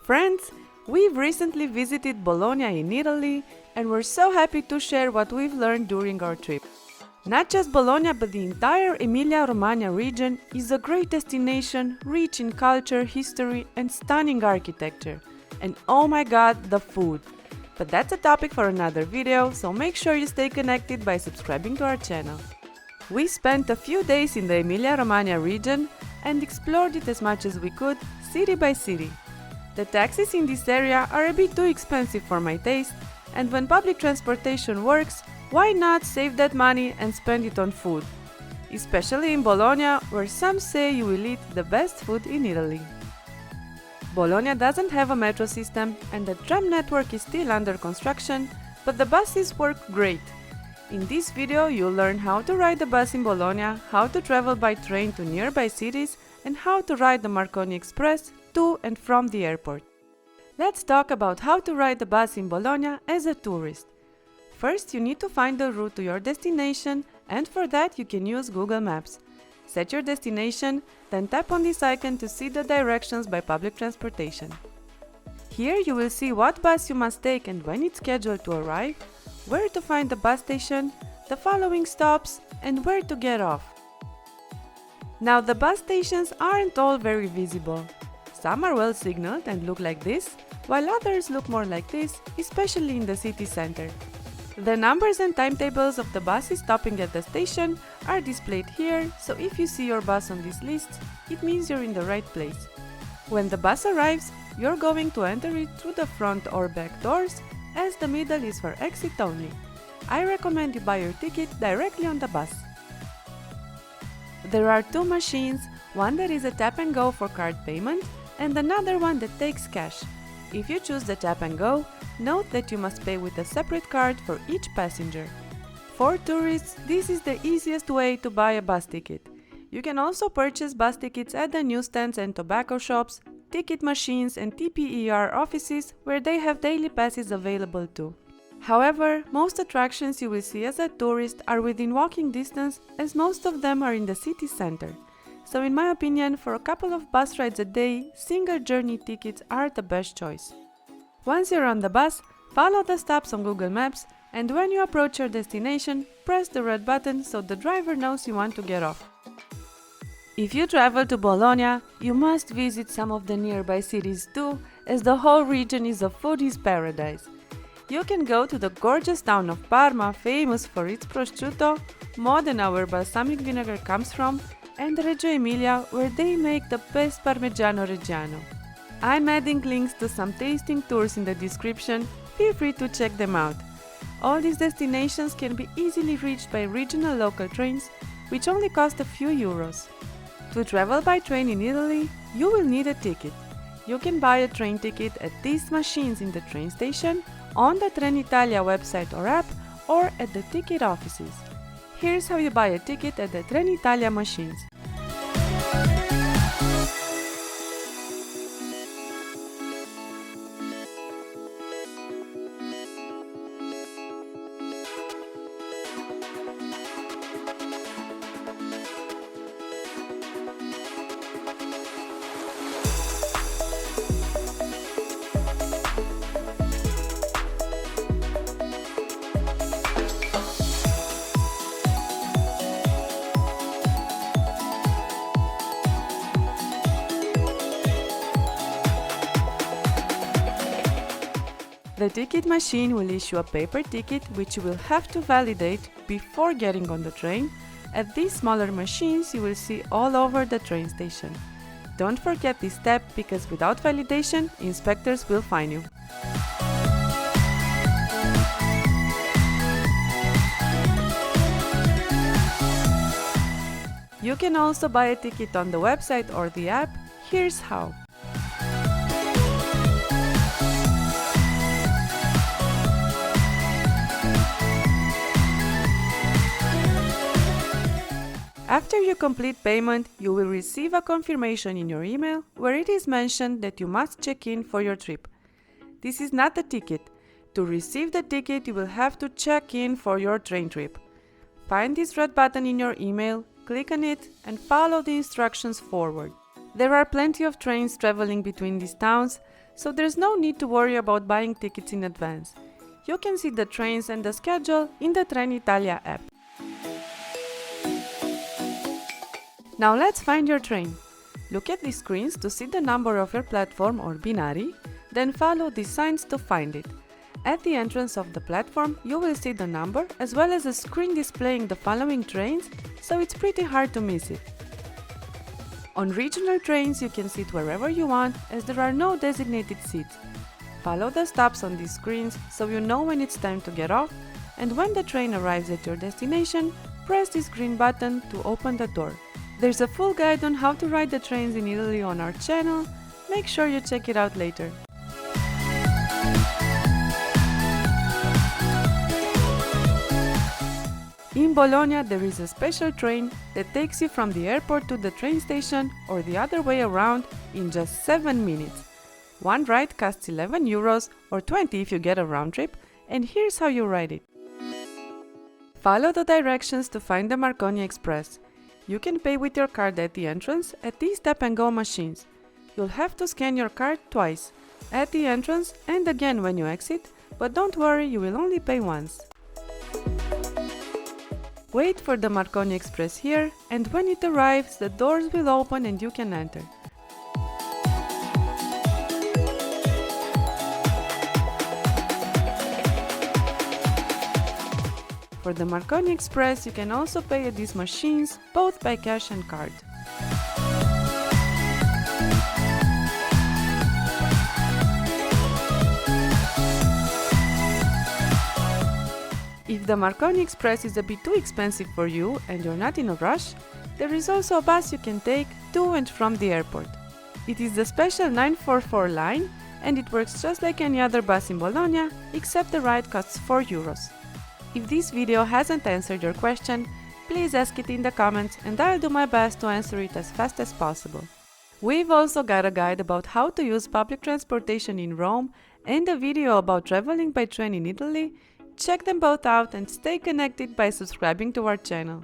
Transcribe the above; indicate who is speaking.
Speaker 1: Friends, we've recently visited Bologna in Italy and we're so happy to share what we've learned during our trip. Not just Bologna, but the entire Emilia-Romagna region is a great destination rich in culture, history and stunning architecture. And oh my god, the food! But that's a topic for another video, so make sure you stay connected by subscribing to our channel. We spent a few days in the Emilia-Romagna region and explored it as much as we could, city by city. The taxis in this area are a bit too expensive for my taste, and when public transportation works, why not save that money and spend it on food? Especially in Bologna, where some say you will eat the best food in Italy. Bologna doesn't have a metro system and the tram network is still under construction, but the buses work great. In this video you'll learn how to ride the bus in Bologna, how to travel by train to nearby cities, and how to ride the Marconi Express to and from the airport. Let's talk about how to ride the bus in Bologna as a tourist. First, you need to find the route to your destination, and for that you can use Google Maps. Set your destination, then tap on this icon to see the directions by public transportation. Here you will see what bus you must take and when it's scheduled to arrive, where to find the bus station, the following stops, and where to get off. Now the bus stations aren't all very visible. Some are well signaled and look like this, while others look more like this, especially in the city center. The numbers and timetables of the buses stopping at the station are displayed here, so if you see your bus on this list, it means you're in the right place. When the bus arrives, you're going to enter it through the front or back doors, as the middle is for exit only. I recommend you buy your ticket directly on the bus. There are two machines, one that is a tap and go for card payment, and another one that takes cash. If you choose the tap and go, note that you must pay with a separate card for each passenger. For tourists, this is the easiest way to buy a bus ticket. You can also purchase bus tickets at the newsstands and tobacco shops, ticket machines and TPER offices where they have daily passes available too. However, most attractions you will see as a tourist are within walking distance, as most of them are in the city center. So in my opinion, for a couple of bus rides a day, single journey tickets are the best choice. Once you're on the bus, follow the stops on Google Maps, and when you approach your destination, press the red button so the driver knows you want to get off. If you travel to Bologna, you must visit some of the nearby cities too, as the whole region is a foodie's paradise. You can go to the gorgeous town of Parma, famous for its prosciutto, Modena, where balsamic vinegar comes from, and Reggio Emilia, where they make the best Parmigiano Reggiano. I'm adding links to some tasting tours in the description, feel free to check them out. All these destinations can be easily reached by regional local trains, which only cost a few euros. To travel by train in Italy, you will need a ticket. You can buy a train ticket at these machines in the train station, on the Trenitalia website or app, or at the ticket offices. Here's how you buy a ticket at the Trenitalia machines. The ticket machine will issue a paper ticket which you will have to validate before getting on the train. At these smaller machines you will see all over the train station. Don't forget this step because without validation, inspectors will fine you. You can also buy a ticket on the website or the app. Here's how. After you complete payment, you will receive a confirmation in your email where it is mentioned that you must check in for your trip. This is not a ticket. To receive the ticket, you will have to check in for your train trip. Find this red button in your email, click on it, and follow the instructions forward. There are plenty of trains traveling between these towns, so there's no need to worry about buying tickets in advance. You can see the trains and the schedule in the Trenitalia app. Now let's find your train. Look at the screens to see the number of your platform or binari, then follow the signs to find it. At the entrance of the platform, you will see the number as well as a screen displaying the following trains, so it's pretty hard to miss it. On regional trains, you can sit wherever you want as there are no designated seats. Follow the stops on these screens so you know when it's time to get off, and when the train arrives at your destination, press this green button to open the door. There's a full guide on how to ride the trains in Italy on our channel. Make sure you check it out later. In Bologna, there is a special train that takes you from the airport to the train station or the other way around in just 7 minutes. One ride costs €11 or 20 if you get a round trip, and here's how you ride it. Follow the directions to find the Marconi Express. You can pay with your card at the entrance at these tap-and-go machines. You'll have to scan your card twice, at the entrance and again when you exit, but don't worry, you will only pay once. Wait for the Marconi Express here, and when it arrives, the doors will open and you can enter. For the Marconi Express, you can also pay at these machines, both by cash and card. If the Marconi Express is a bit too expensive for you and you're not in a rush, there is also a bus you can take to and from the airport. It is the special 944 line and it works just like any other bus in Bologna, except the ride costs €4. If this video hasn't answered your question, please ask it in the comments and I'll do my best to answer it as fast as possible. We've also got a guide about how to use public transportation in Rome and a video about traveling by train in Italy. Check them both out and stay connected by subscribing to our channel.